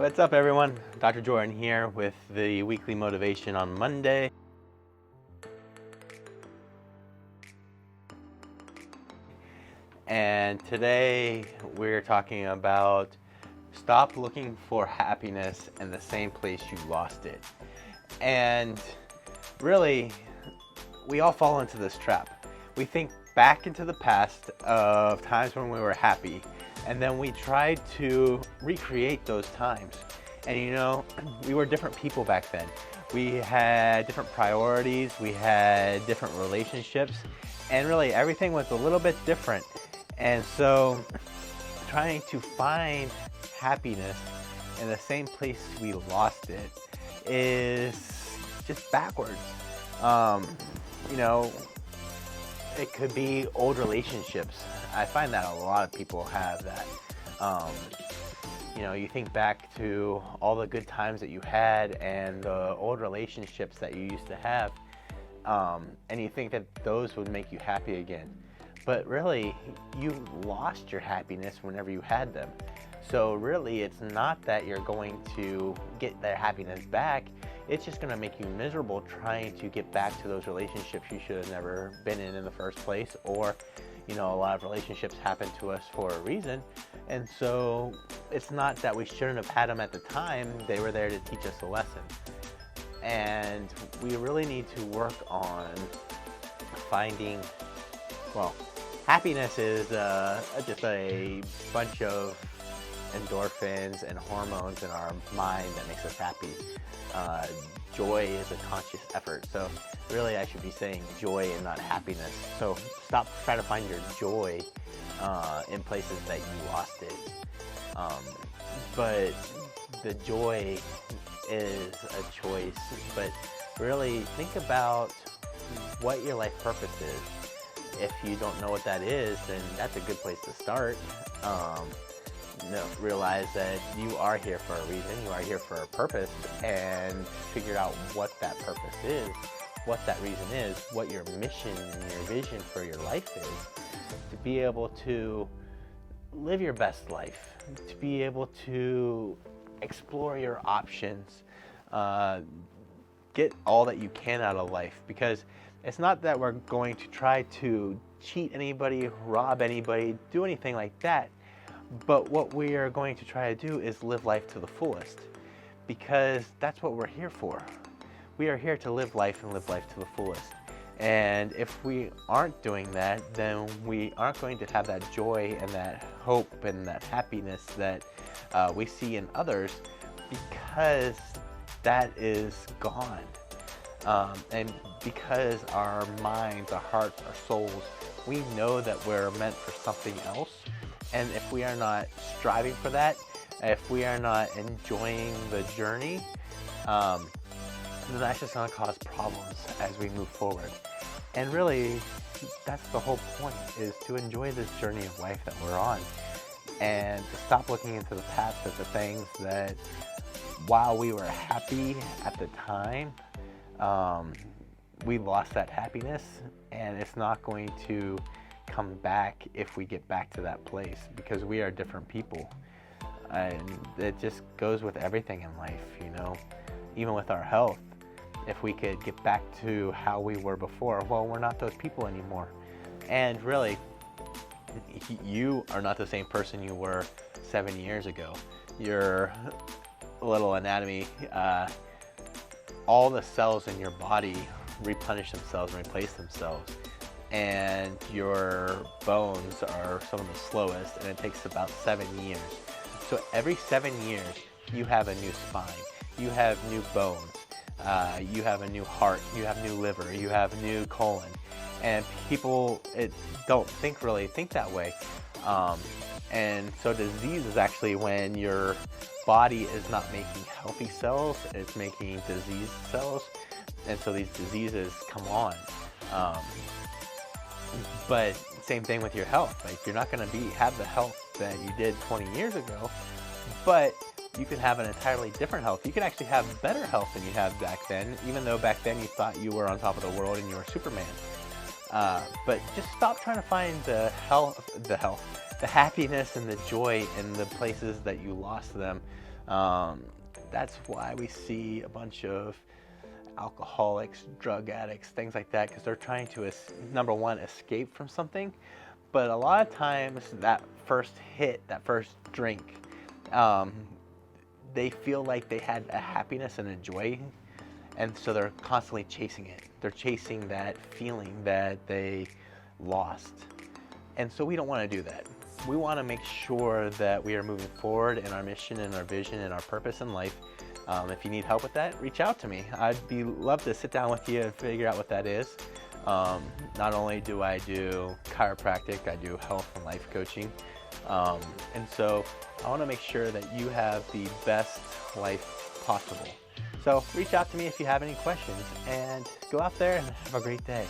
What's up everyone? Dr. Jordan here with the weekly motivation on Monday. And today we're talking about stop looking for happiness in the same place you lost it. And really, we all fall into this trap. We think back into the past of times when we were happy, and then we try to recreate those times. And you know, we were different people back then. We had different priorities, we had different relationships, and really everything was a little bit different. And so trying to find happiness in the same place we lost it is just backwards. You know, it could be old relationships. I find that a lot of people have that. You know, you think back to all the good times that you had and the old relationships that you used to have, and you think that those would make you happy again. But really, you lost your happiness whenever you had them. So really, it's not that you're going to get their happiness back. It's just going to make you miserable trying to get back to those relationships you should have never been in the first place. Or, you know, a lot of relationships happen to us for a reason. And so it's not that we shouldn't have had them at the time. They were there to teach us a lesson. And we really need to work on finding, well, happiness is just a bunch of endorphins and hormones in our mind that makes us happy. Joy is a conscious effort. So really I should be saying joy and not happiness. So stop trying to find your joy in places that you lost it. But the joy is a choice. But really think about what your life purpose is. If you don't know what that is, then that's a good place to start. Realize that you are here for a reason, you are here for a purpose, and figure out what that purpose is, what that reason is, what your mission and your vision for your life is, to be able to live your best life, to be able to explore your options, get all that you can out of life. Because it's not that we're going to try to cheat anybody, rob anybody, do anything like that. But what we are going to try to do is live life to the fullest, because that's what we're here for. We are here to live life and live life to the fullest. And if we aren't doing that, then we aren't going to have that joy and that hope and that happiness that we see in others, because that is gone. And because our minds, our hearts, our souls, we know that we're meant for something else. And if we are not striving for that, if we are not enjoying the journey, then that's just going to cause problems as we move forward. And really, that's the whole point, is to enjoy this journey of life that we're on, and to stop looking into the past at the things that, while we were happy at the time, we lost that happiness, and it's not going to come back if we get back to that place, because we are different people. And it just goes with everything in life, you know, even with our health. If we could get back to how we were before, well, we're not those people anymore. And really, you are not the same person you were 7 years ago. Your little anatomy, all the cells in your body replenish themselves and replace themselves. And your bones are some of the slowest, and it takes about 7 years. So every 7 years, you have a new spine, you have new bones, you have a new heart, you have new liver, you have new colon. And people don't really think that way. And so disease is actually when your body is not making healthy cells, it's making disease cells. And so these diseases come on. But same thing with your health. Like, you're not going to have the health that you did 20 years ago, but you can have an entirely different health. You can actually have better health than you had back then, even though back then you thought you were on top of the world and you were Superman. But just stop trying to find the happiness and the joy in the places that you lost them. Um, that's why we see a bunch of alcoholics, drug addicts, things like that, because they're trying to, number one, escape from something. But a lot of times, that first hit, that first drink, um, they feel like they had a happiness and a joy, and so they're constantly chasing it. They're chasing that feeling that they lost. And so we don't want to do that. We want to make sure that we are moving forward in our mission and our vision and our purpose in life. If you need help with that, reach out to me. Love to sit down with you and figure out what that is. Not only do I do chiropractic, I do health and life coaching. And so I want to make sure that you have the best life possible. So reach out to me if you have any questions, and go out there and have a great day.